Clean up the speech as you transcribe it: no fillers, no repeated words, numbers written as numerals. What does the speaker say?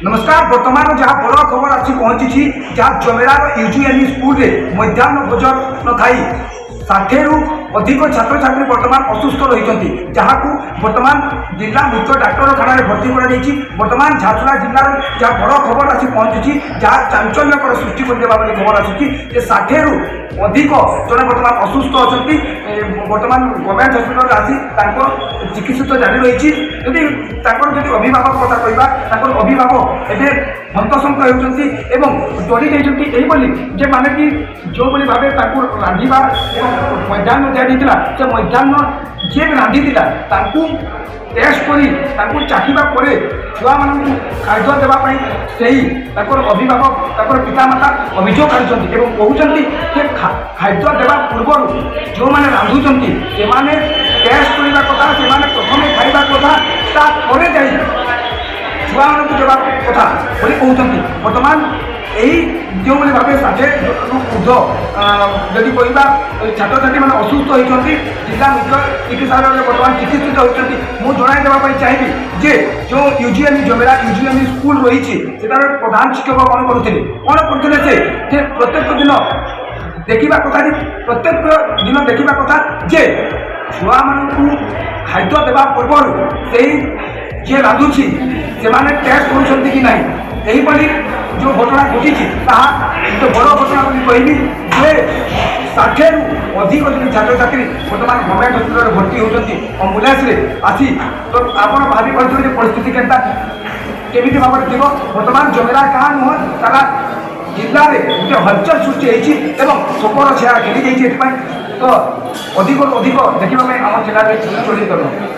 नमस्कार। बर्तमान जहाँ बड़ खबर आसी पहुंची जहाँ जमेरार यूजीएनई स्कूल मध्याह्न भोजन न खाई 60 रु अधिक छात्र छात्री बर्तमान असुस्थ रही जहाँ बर्तमान जिला मुख्य डाक्तखाना भर्ती बर्तमान झारसुगुड़ा जिलार जहाँ बड़ खबर आसी पहुंची जहाँ चांचल्यकर सृष्टि कर खबर आसूँ 60 रु अधिक जड़े बर्तमान असुस्थ अच्छा बर्तमान गवर्नमेंट हस्पिटाल आसी चिकित्सित जारी रही जदि अभिभावक कथा कहवा अभिभावक एवं हंतसंत होती डरी जाइए माने कि जो भाव रांधा मध्याह्न दिया से मध्याह्न जी रांधि टेस्ट कर चाखा छुआ मान खाद्य देवाई से अभिभावक पितामाता अभियोग आनी कहते खाद्य देवा पूर्व जो मैंने रांधुंट से टेस्ट करने कथा से प्रथम खाइबा कथा तापर जाए छुआ मान देवा कथा कहते बर्तमान यही जो भाव 60 ऊर्ध जदि कहवा छात्र छात्री मैंने असुस्थ होती जिला मुख्य चिकित्सालय बर्तमान चिकित्सित होती मुझे जनईदेवाई चाहिए जे जो यूजीएनई जमेरा यूजीएनई स्कूल रही है प्रधान शिक्षक कौन करते से प्रत्येक दिन देखा कथा प्रत्येक दिन देखा कथा जे छुआ मान खाद्य देवा पूर्व से जी रांधुची से टेस्ट कर कि नहीं जो घटना घटी जो बड़ घटना कहली जे 60 रु अधिक छात्र छात्री बर्तमान गवर्नमेंट हस्पिटाल भर्ती होती आम्बुलांस आसी तो आप भावी पारे परिस्थिति केमी भाव थी बर्तमान जमेरा क्या नुह सारा जिले में गोटे हलचल सृष्टि शोकर छाया खेली जाइए तो अधिक देखा आम जिले में चलित